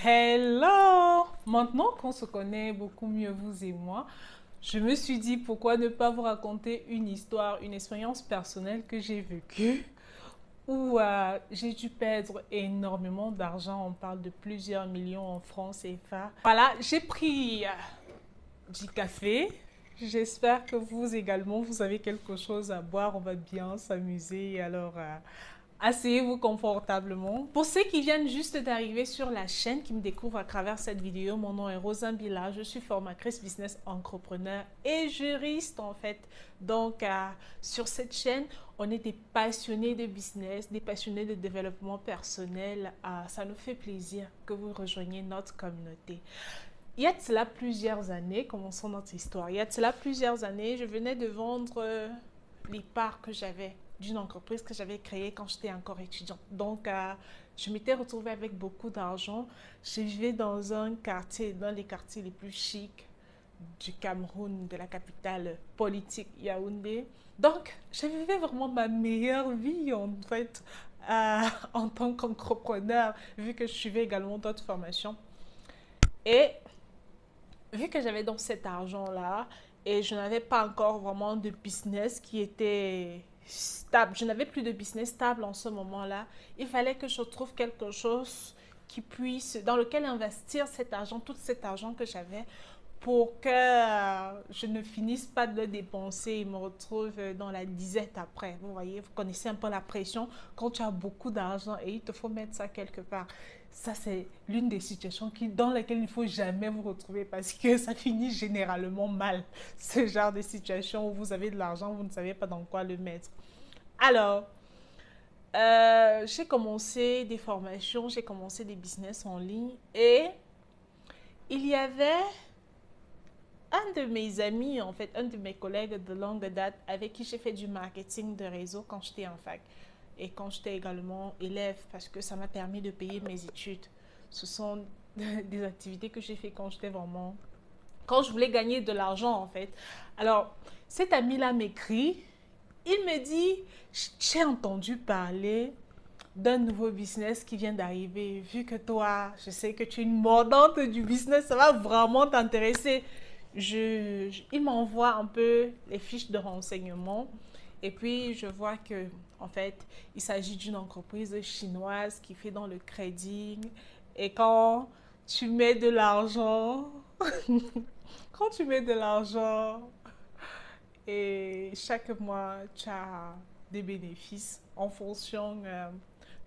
Hello! Maintenant qu'on se connaît beaucoup mieux, vous et moi, je me suis dit pourquoi ne pas vous raconter une histoire, une expérience personnelle que j'ai vécue où j'ai dû perdre énormément d'argent. On parle de plusieurs millions en francs CFA. Voilà, j'ai pris du café. J'espère que vous également, vous avez quelque chose à boire. On va bien s'amuser. Alors, asseyez-vous confortablement. Pour ceux qui viennent juste d'arriver sur la chaîne, qui me découvrent à travers cette vidéo, mon nom est Rosa Mbila, je suis formatrice business entrepreneur et juriste en fait. Donc sur cette chaîne, on est des passionnés de business, des passionnés de développement personnel. Ça nous fait plaisir que vous rejoigniez notre communauté. Il y a de cela plusieurs années, commençons notre histoire, il y a de cela plusieurs années, je venais de vendre les parts que j'avais d'une entreprise que j'avais créée quand j'étais encore étudiante. Donc, je m'étais retrouvée avec beaucoup d'argent. Je vivais dans un quartier, dans les quartiers les plus chics du Cameroun, de la capitale politique Yaoundé. Donc, je vivais vraiment ma meilleure vie en fait en tant qu'entrepreneur, vu que je suivais également d'autres formations. Et vu que j'avais donc cet argent-là et je n'avais pas encore vraiment de business qui était stable, je n'avais plus de business stable en ce moment-là, il fallait que je trouve quelque chose qui puisse, dans lequel investir cet argent, tout cet argent que j'avais pour que je ne finisse pas de le dépenser et me retrouve dans la disette après. Vous voyez, vous connaissez un peu la pression quand tu as beaucoup d'argent et il te faut mettre ça quelque part. Ça, c'est l'une des situations dans lesquelles il ne faut jamais vous retrouver parce que ça finit généralement mal. Ce genre de situation où vous avez de l'argent, vous ne savez pas dans quoi le mettre. Alors, j'ai commencé des formations, j'ai commencé des business en ligne et il y avait un de mes amis, en fait, un de mes collègues de longue date avec qui j'ai fait du marketing de réseau quand j'étais en fac et quand j'étais également élève parce que ça m'a permis de payer mes études. Ce sont des activités que j'ai fait quand j'étais vraiment, quand je voulais gagner de l'argent en fait. Alors, cet ami-là m'écrit, il me dit, j'ai entendu parler d'un nouveau business qui vient d'arriver. Vu que toi, je sais que tu es une mordante du business, ça va vraiment t'intéresser. Il m'envoie un peu les fiches de renseignement et puis je vois que en fait il s'agit d'une entreprise chinoise qui fait dans le crédit et quand tu mets de l'argent quand tu mets de l'argent et chaque mois tu as des bénéfices en fonction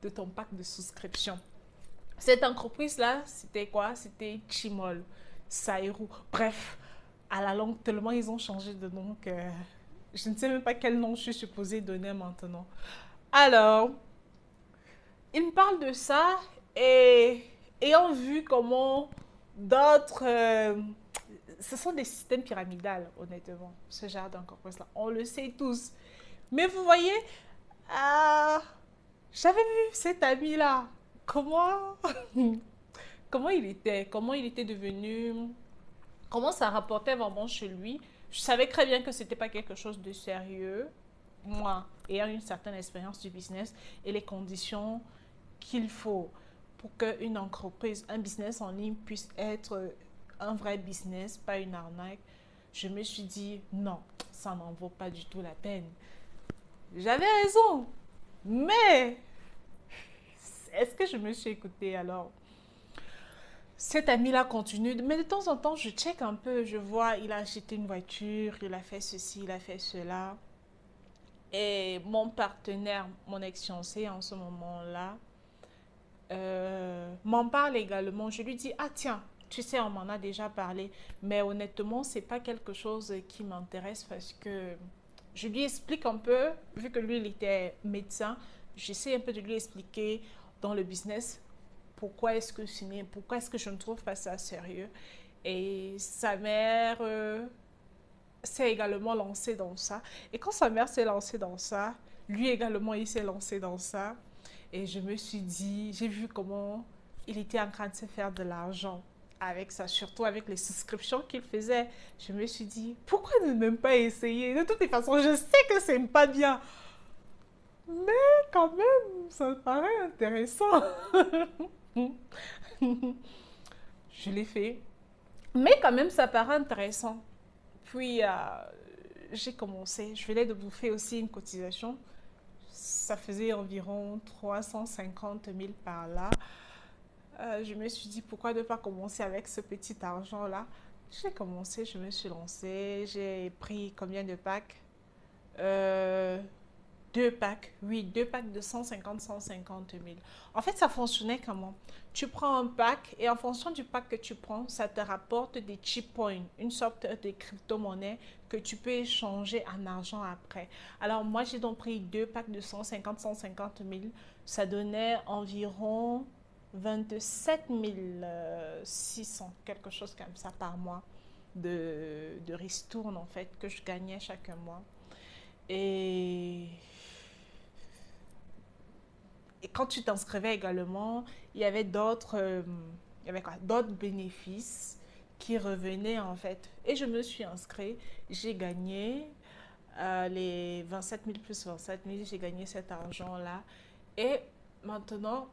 de ton pack de souscription. Cette entreprise-là, c'était quoi? C'était Chimol, Saïrou. Bref, à la longue, tellement ils ont changé de nom que je ne sais même pas quel nom je suis supposée donner maintenant. Alors, il me parle de ça et ayant vu comment d'autres... ce sont des systèmes pyramidales, honnêtement, ce genre d'entreprise-là. On le sait tous. Mais vous voyez, euh, j'avais vu cet ami-là. Comment comment il était devenu, comment ça rapportait vraiment chez lui. Je savais très bien que c'était pas quelque chose de sérieux, moi, ayant une certaine expérience du business et les conditions qu'il faut pour qu'une entreprise, un business en ligne puisse être un vrai business, pas une arnaque. Je me suis dit, non, ça n'en vaut pas du tout la peine. J'avais raison, mais est-ce que je me suis écoutée alors? Cet ami-là continue, mais de temps en temps, je check un peu, je vois, il a acheté une voiture, il a fait ceci, il a fait cela. Et mon partenaire, mon ex-fiancé en ce moment-là, m'en parle également. Je lui dis, ah tiens, tu sais, on m'en a déjà parlé, mais honnêtement, c'est pas quelque chose qui m'intéresse parce que je lui explique un peu, vu que lui, il était médecin, j'essaie un peu de lui expliquer dans le business pourquoi est-ce que je ne trouve pas ça sérieux. Et sa mère s'est également lancée dans ça. Et quand sa mère s'est lancée dans ça, lui également, il s'est lancé dans ça. Et je me suis dit, j'ai vu comment il était en train de se faire de l'argent avec ça, surtout avec les souscriptions qu'il faisait. Je me suis dit, pourquoi ne même pas essayer? De toutes les façons, je sais que c'est pas bien. Mais quand même, ça me paraît intéressant. Je l'ai fait. Mais quand même, ça paraît intéressant. Puis, j'ai commencé. Je venais de bouffer aussi une cotisation. Ça faisait environ 350 000 par là. Je me suis dit, pourquoi ne pas commencer avec ce petit argent-là? J'ai commencé, je me suis lancée. J'ai pris combien de packs? Euh, Deux packs, oui, deux packs de 150 000. En fait, ça fonctionnait comment? Tu prends un pack et en fonction du pack que tu prends, ça te rapporte des chip points, une sorte de crypto-monnaie que tu peux échanger en argent après. Alors, moi, j'ai donc pris deux packs de 150 000. Ça donnait environ 27 600, quelque chose comme ça par mois de ristourne, en fait, que je gagnais chaque mois. Et et quand tu t'inscrivais également, il y avait il y avait quoi, d'autres bénéfices qui revenaient en fait. Et je me suis inscrite, j'ai gagné les 27 000 plus 27 000, j'ai gagné cet argent-là. Et maintenant,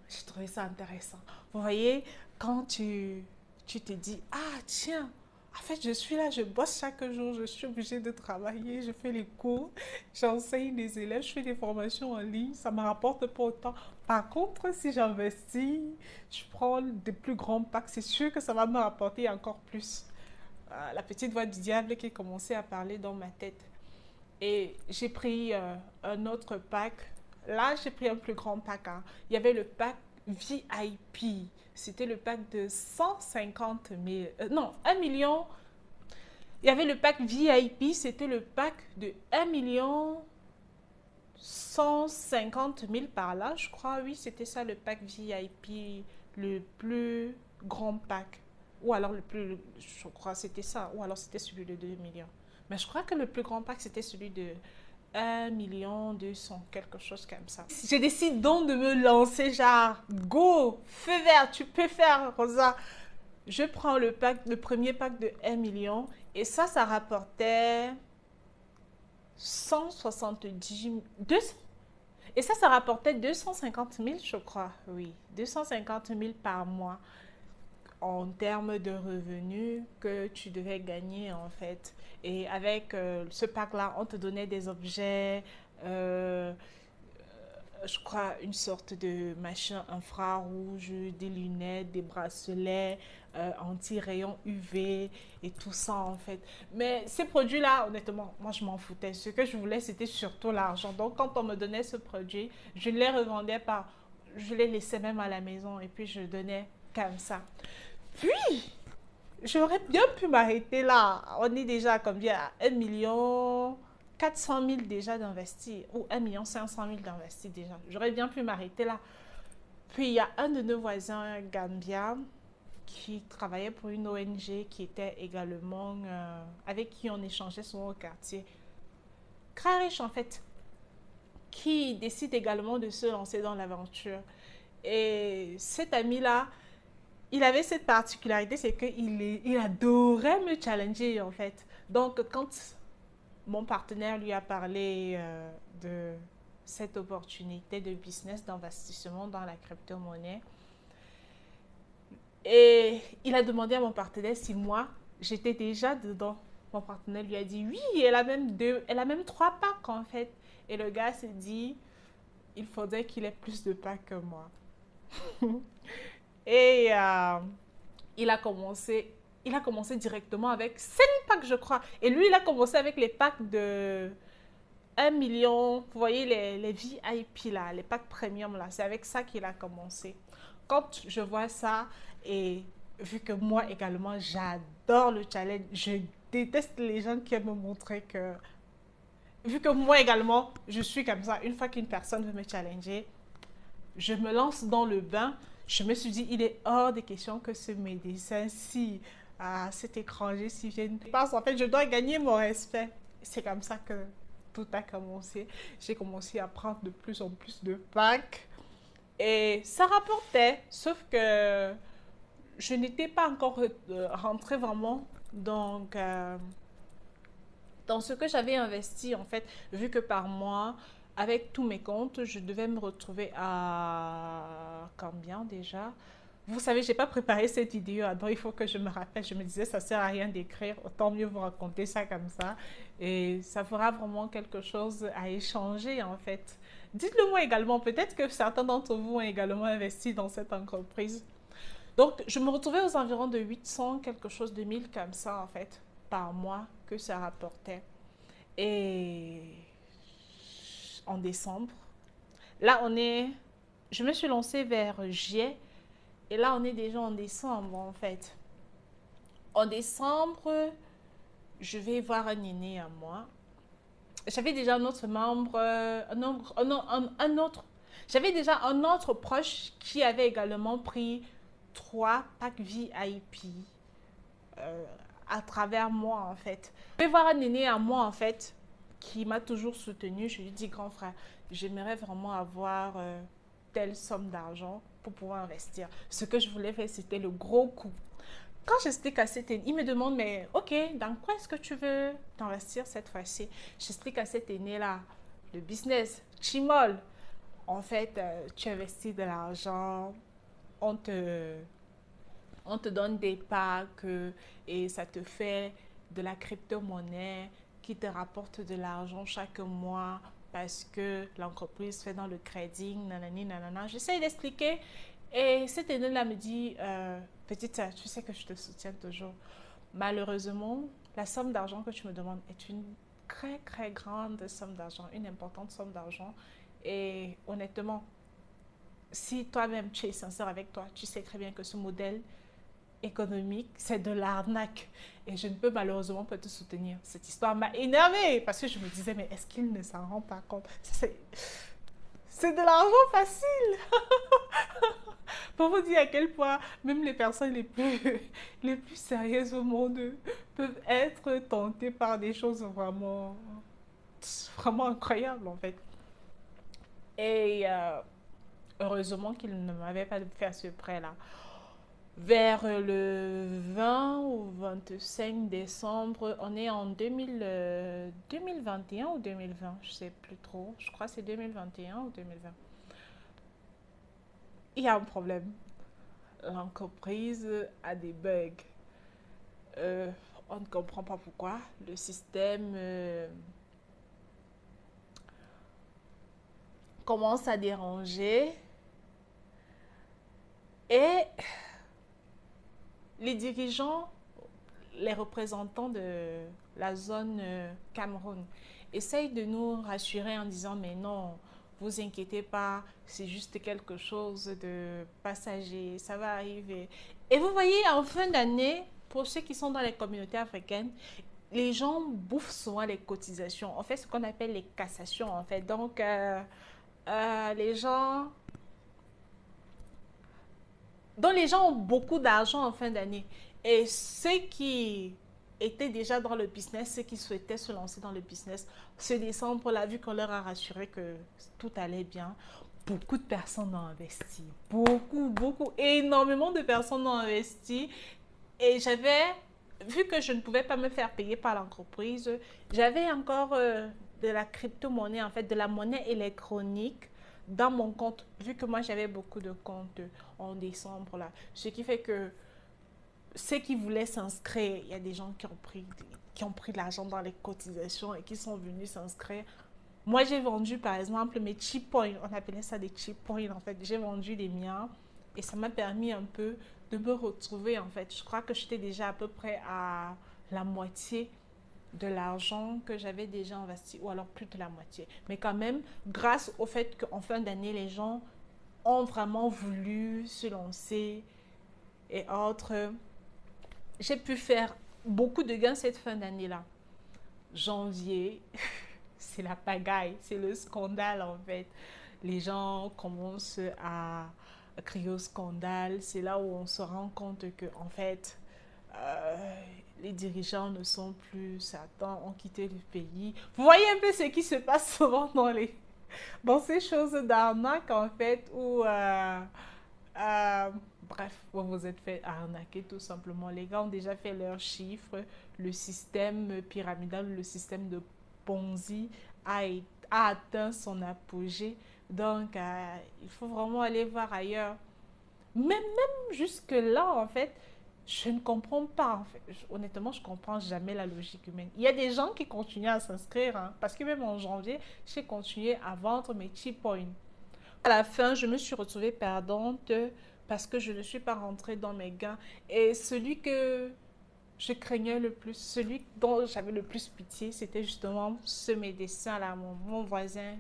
j'ai trouvé ça intéressant. Vous voyez, quand tu te dis, ah tiens, en fait, je suis là, je bosse chaque jour, je suis obligée de travailler, je fais les cours, j'enseigne les élèves, je fais des formations en ligne, ça ne me rapporte pas autant. Par contre, si j'investis, je prends des plus grands packs, c'est sûr que ça va me rapporter encore plus. La petite voix du diable qui commençait à parler dans ma tête. Et j'ai pris un autre pack. Là, j'ai pris un plus grand pack, hein. Il y avait le pack VIP. C'était le pack de 150 000. Non, 1 million. Il y avait le pack VIP. C'était le pack de 1 150 000 par là, je crois. Oui, c'était ça le pack VIP. Le plus grand pack. Ou alors le plus. Je crois que c'était ça. Ou alors c'était celui de 2 millions. Mais je crois que le plus grand pack, c'était celui de 1 200 000, quelque chose comme ça. Je décide donc de me lancer, genre, go, feu vert, tu peux faire, Rosa. Je prends le premier pack de 1 million et ça rapportait 170 000, et ça rapportait 250 000, je crois, oui, 250 000 par mois en termes de revenus que tu devais gagner en fait. Et avec ce pack-là, on te donnait des objets, je crois une sorte de machin infrarouge, des lunettes, des bracelets, anti-rayons UV et tout ça en fait. Mais ces produits-là, honnêtement, moi je m'en foutais. Ce que je voulais, c'était surtout l'argent. Donc quand on me donnait ce produit, je les revendais par... Je les laissais même à la maison et puis je donnais comme ça. Puis, j'aurais bien pu m'arrêter là. On est déjà à combien? À 1 400 000 déjà d'investir. Ou 1 500 000 d'investir déjà. J'aurais bien pu m'arrêter là. Puis, il y a un de nos voisins Gambia qui travaillait pour une ONG qui était également... avec qui on échangeait souvent au quartier. Très riche en fait. Qui décide également de se lancer dans l'aventure. Et cet ami-là, il avait cette particularité, c'est qu'il adorait me challenger en fait. Donc quand mon partenaire lui a parlé de cette opportunité de business, d'investissement dans la crypto-monnaie, et il a demandé à mon partenaire si moi, j'étais déjà dedans. Mon partenaire lui a dit oui, elle a même 3 packs en fait. Et le gars s'est dit, il faudrait qu'il ait plus de packs que moi. Et il a commencé directement avec 5 packs, je crois. Et lui, il a commencé avec les packs de 1 million. Vous voyez, les VIP là, les packs premium là. C'est avec ça qu'il a commencé. Quand je vois ça, et vu que moi également, j'adore le challenge, je déteste les gens qui aiment me montrer que... Vu que moi également, je suis comme ça, une fois qu'une personne veut me challenger, je me lance dans le bain. Je me suis dit, il est hors de question que ce médecin, si cet étranger, si vienne, parce en fait, je dois gagner mon respect. C'est comme ça que tout a commencé. J'ai commencé à prendre de plus en plus de packs et ça rapportait, sauf que je n'étais pas encore rentrée vraiment dans ce que j'avais investi en fait, vu que par mois, avec tous mes comptes, je devais me retrouver à combien déjà? Vous savez, j'ai pas préparé cette vidéo, donc il faut que je me rappelle. Je me disais, ça sert à rien d'écrire, autant mieux vous raconter ça comme ça. Et ça fera vraiment quelque chose à échanger en fait. Dites-le moi également, peut-être que certains d'entre vous ont également investi dans cette entreprise. Donc, je me retrouvais aux environs de 800, quelque chose de 1000 comme ça en fait, par mois que ça rapportait. Et en décembre, là on est, je me suis lancée vers juillet. Et là, on est déjà en décembre, en fait. En décembre, je vais voir un aîné à moi. J'avais déjà un autre membre, un autre. J'avais déjà un autre proche qui avait également pris 3 packs VIP euh, à travers moi, en fait. Je vais voir un aîné à moi, en fait, qui m'a toujours soutenu. Je lui dis, grand frère, j'aimerais vraiment avoir telle somme d'argent pour pouvoir investir. Ce que je voulais faire, c'était le gros coup. Quand j'explique à cet aîné, il me demande, mais ok, dans quoi est-ce que tu veux t'investir cette fois-ci? J'explique à cet aîné-là, le business, Chimol. En fait, tu investis de l'argent, on te, on te donne des packs et ça te fait de la crypto-monnaie qui te rapporte de l'argent chaque mois parce que l'entreprise fait dans le crédit, nanani, nanana. J'essaie d'expliquer et cet aîné-là me dit, petite sœur, tu sais que je te soutiens toujours. Malheureusement, la somme d'argent que tu me demandes est une très, très grande somme d'argent, une importante somme d'argent. Et honnêtement, si toi-même tu es sincère avec toi, tu sais très bien que ce modèle économique, c'est de l'arnaque. Et je ne peux malheureusement pas te soutenir. Cette histoire m'a énervée parce que je me disais, mais est-ce qu'il ne s'en rend pas compte? C'est de l'argent facile. Pour vous dire à quel point même les personnes les plus sérieuses au monde peuvent être tentées par des choses vraiment, vraiment incroyables en fait. Et heureusement qu'il ne m'avait pas fait à ce prêt-là. Vers le 20 ou 25 décembre, on est en 2021 ou 2020, je ne sais plus trop. Je crois que c'est 2021 ou 2020. Il y a un problème. L'entreprise a des bugs. Euh, on ne comprend pas pourquoi. Le système commence à déranger et les dirigeants, les représentants de la zone Cameroun essayent de nous rassurer en disant mais non, vous inquiétez pas, c'est juste quelque chose de passager, ça va arriver. Et vous voyez, en fin d'année, pour ceux qui sont dans les communautés africaines, les gens bouffent souvent les cotisations. On fait ce qu'on appelle les cassations en fait. Donc, les gens donc les gens ont beaucoup d'argent en fin d'année. Et ceux qui étaient déjà dans le business, ceux qui souhaitaient se lancer dans le business, ce décembre-là, vu qu'on leur a rassuré que tout allait bien, beaucoup de personnes ont investi. Beaucoup, beaucoup, énormément de personnes ont investi. Et j'avais, vu que je ne pouvais pas me faire payer par l'entreprise, j'avais encore de la crypto-monnaie, en fait, de la monnaie électronique dans mon compte, vu que moi j'avais beaucoup de comptes en décembre là. Ce qui fait que ceux qui voulaient s'inscrire, il y a des gens qui ont pris de l'argent dans les cotisations et qui sont venus s'inscrire. Moi j'ai vendu par exemple mes cheap points, on appelait ça des cheap points en fait. J'ai vendu les miens et ça m'a permis un peu de me retrouver en fait. Je crois que j'étais déjà à peu près à la moitié de l'argent que j'avais déjà investi, ou alors plus de la moitié. Mais quand même, grâce au fait qu'en fin d'année, les gens ont vraiment voulu se lancer et autres, j'ai pu faire beaucoup de gains cette fin d'année-là. Janvier, c'est la pagaille, c'est le scandale en fait. Les gens commencent à crier au scandale. C'est là où on se rend compte que en fait, les dirigeants ne sont plus certains, ont quitté le pays. Vous voyez un peu ce qui se passe souvent dans ces choses d'arnaque en fait où bref, vous vous êtes fait arnaquer tout simplement. Les gars ont déjà fait leurs chiffres. Le système pyramidal, le système de Ponzi a atteint son apogée. Donc, il faut vraiment aller voir ailleurs. Même jusque-là, en fait, je ne comprends pas. En fait. Honnêtement, je ne comprends jamais la logique humaine. Il y a des gens qui continuent à s'inscrire, hein, parce que même en janvier, j'ai continué à vendre mes cheap points. À la fin, je me suis retrouvée perdante parce que je ne suis pas rentrée dans mes gains. Et celui que je craignais le plus, celui dont j'avais le plus pitié, c'était justement ce médecin-là, mon voisin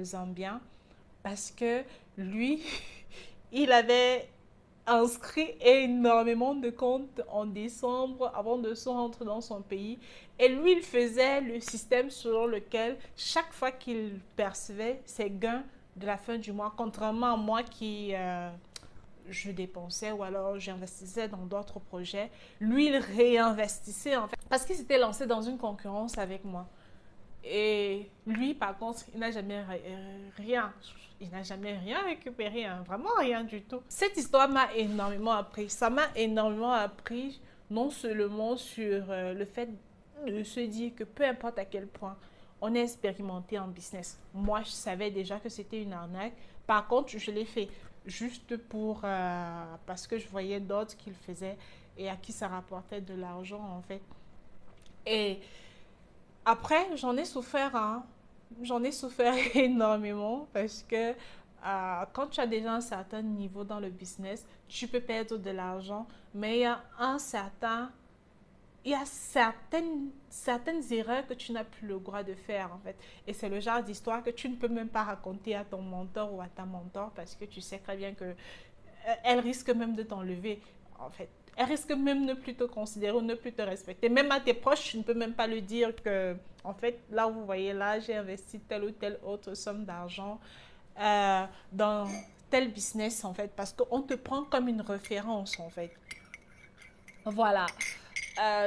zambien, parce que lui, il avait inscrit énormément de comptes en décembre avant de se rentrer dans son pays. Et lui, il faisait le système selon lequel chaque fois qu'il percevait ses gains de la fin du mois, contrairement à moi qui je dépensais ou alors j'investissais dans d'autres projets, lui, il réinvestissait en fait parce qu'il s'était lancé dans une concurrence avec moi. Et lui, par contre, il n'a jamais rien. Il n'a jamais rien récupéré, hein, vraiment rien du tout. Cette histoire m'a énormément appris. Ça m'a énormément appris, non seulement sur le fait de se dire que peu importe à quel point on est expérimenté en business. Moi, je savais déjà que c'était une arnaque. Par contre, je l'ai fait juste parce que je voyais d'autres qui le faisaient et à qui ça rapportait de l'argent, en fait. Et après, j'en ai souffert, hein. J'en ai souffert énormément parce que quand tu as déjà un certain niveau dans le business, tu peux perdre de l'argent, mais il y a certaines erreurs que tu n'as plus le droit de faire en fait. Et c'est le genre d'histoire que tu ne peux même pas raconter à ton mentor ou à ta mentor parce que tu sais très bien que elle risque même de t'enlever en fait. Elle risque même de ne plus te considérer ou ne plus te respecter. Même à tes proches, tu ne peux même pas le dire que, en fait, là, vous voyez, là, j'ai investi telle ou telle autre somme d'argent dans tel business, en fait, parce qu'on te prend comme une référence, en fait. Voilà.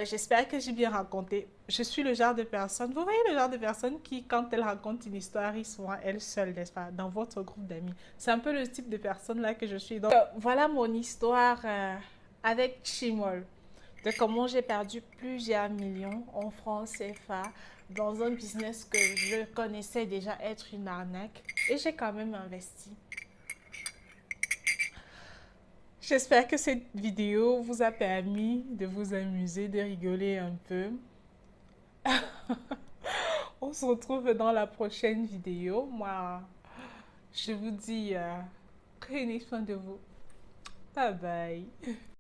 J'espère que j'ai bien raconté. Je suis le genre de personne, vous voyez le genre de personne qui, quand elle raconte une histoire, rit souvent elle seule, n'est-ce pas, dans votre groupe d'amis. C'est un peu le type de personne là que je suis. Donc, voilà mon histoire avec Chimol, de comment j'ai perdu plusieurs millions en francs CFA dans un business que je connaissais déjà être une arnaque et j'ai quand même investi. J'espère que cette vidéo vous a permis de vous amuser, de rigoler un peu. On se retrouve dans la prochaine vidéo. Moi, je vous dis, prenez soin de vous. Bye bye.